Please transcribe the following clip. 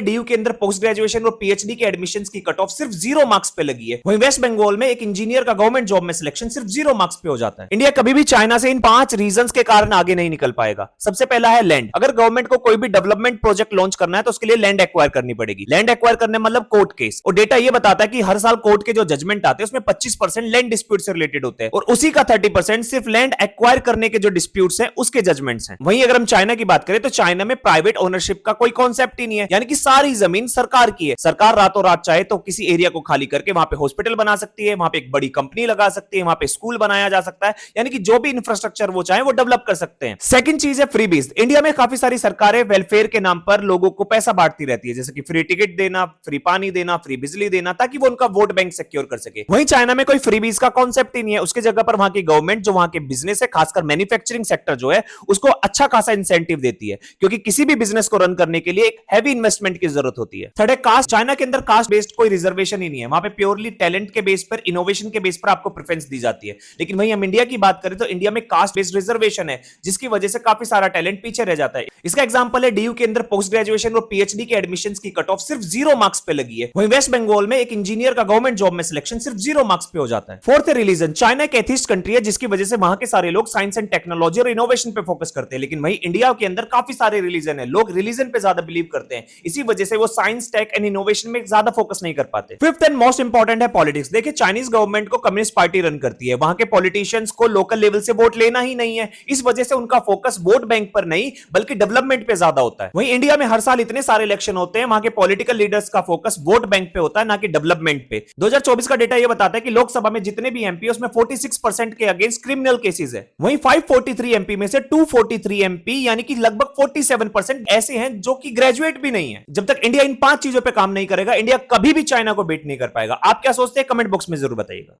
DU के अंदर post graduation और पीएचडी के एडमिशंस की कट ऑफ सिर्फ 0 मार्क्स पे लगी है। वहीं वेस्ट बंगाल में एक इंजीनियर का गवर्नमेंट जॉब में सिलेक्शन सिर्फ 0 मार्क्स पे हो जाता है। इंडिया कभी भी चाइना से इन 5 रीजंस के कारण आगे नहीं निकल पाएगा। सबसे पहला है लैंड। अगर गवर्नमेंट को कोई भी डेवलपमेंट प्रोजेक्ट लॉन्च करना है तो उसके लिए लैंड एक्वायर करनी पड़ेगी। लैंड एक्वायर करने मतलब कोर्ट केस, और डेटा ये बताता है कि हर साल कोर्ट के जो जजमेंट आते हैं उसमें 25% लैंड डिस्प्यूट से रिलेटेड होते हैं और उसी का 30% सिर्फ लैंड एक्वायर करने के जो डिस्प्यूट्स हैं उसके जजमेंट्स हैं। वहीं अगर हम चाइना की बात करें तो चाइना में प्राइवेट ओनरशिप का कोई कॉन्सेप्ट ही नहीं है, यानी कि सारी जमीन सरकार की है। सरकार रातों रात चाहे तो किसी एरिया को खाली करके वहां पे हॉस्पिटल बना सकती है, वहां पे एक बड़ी कंपनी लगा सकती है, वहां पे स्कूल बनाया जा सकता है, यानी कि जो भी इंफ्रास्ट्रक्चर वो चाहे वो डेवलप कर सकते हैं। सेकंड चीज है फ्रीबीज। इंडिया में काफी सारी सरकारें वेलफेयर के नाम पर लोगों को पैसा बांटती रहती है, जैसे कि फ्री टिकट देना, फ्री पानी देना, फ्री बिजली देना, ताकि वो उनका वोट बैंक सिक्योर कर सके। वहीं चाइना में कोई फ्रीबीज का कॉन्सेप्ट ही नहीं है। उसके जगह पर वहां की गवर्नमेंट जो वहां के बिजनेस है, खासकर मैन्युफैक्चरिंग सेक्टर जो है, उसको अच्छा खासा इंसेंटिव देती है, क्योंकि किसी भी बिजनेस को रन करने के लिए एक हैवी इन्वेस्टमेंट की जरूरत होती है। थर्ड है कास्ट। चाइना के अंदर कास्ट बेस्ड कोई रिजर्वेशन ही नहीं है। वहां पे प्योरली टैलेंट के बेस पर, इनोवेशन के बेस पर आपको प्रेफरेंस दी जाती है। लेकिन वहीं हम इंडिया की बात करें तो इंडिया में कास्ट बेस्ड रिजर्वेशन है, जिसकी वजह से काफी सारा टैलेंट पीछे रह जाता है। इसका एग्जांपल है डीयू के अंदर पोस्ट ग्रेजुएशन और पीएचडी के एडमिशंस की कट ऑफ सिर्फ 0 मार्क्स पे लगी है। वहीं वेस्ट बंगाल में एक इंजीनियर का गवर्नमेंट जॉब में सिलेक्शन सिर्फ 0 मार्क्स पे हो जाता है। फोर्थ है रिलीजन। चाइना एक एथिस्ट कंट्री है, जिसकी वजह से वहां के सारे लोग साइंस एंड टेक्नोलॉजी और इनोवेशन पे फोकस करते हैं। लेकिन वहीं इंडिया के अंदर काफी सारे रिलीजन है, लोग रिलीजन पे ज्यादा बिलीव करते हैं, इसी वजह से वो साइंस टेक एंड इनोवेशन में ज्यादा फोकस नहीं कर पाते। फिफ्थ एंड मोस्ट इंपॉर्टेंट है पॉलिटिक्स। देखिए चाइनीज गवर्नमेंट को कम्युनिस्ट पार्टी रन करती है, वहां के पॉलिटिशियंस को लोकल लेवल से वोट लेना ही नहीं है, इस वजह से उनका फोकस वोट बैंक पर नहीं बल्कि डेवलपमेंट पे ज्यादा होता है। वहीं इंडिया में हर साल इतने सारे इलेक्शन होते हैं, वहां के पॉलिटिकल लीडर्स का फोकस वोट बैंक पे होता है, ना कि डेवलपमेंट पे। 2024 का डेटा यह बताता है कि लोकसभा में जितने भी एमपी उसमें 46% के अगेंस्ट क्रिमिनल केसेस है। वहीं 543 एमपी में से 243 एमपी यानी कि लगभग 47% ऐसे हैं जो कि ग्रेजुएट भी नहीं है। जब तक इंडिया इन 5 चीजों पे काम नहीं करेगा, इंडिया कभी भी चाइना को बीट नहीं कर पाएगा। आप क्या सोचते हैं, कमेंट बॉक्स में जरूर बताइएगा।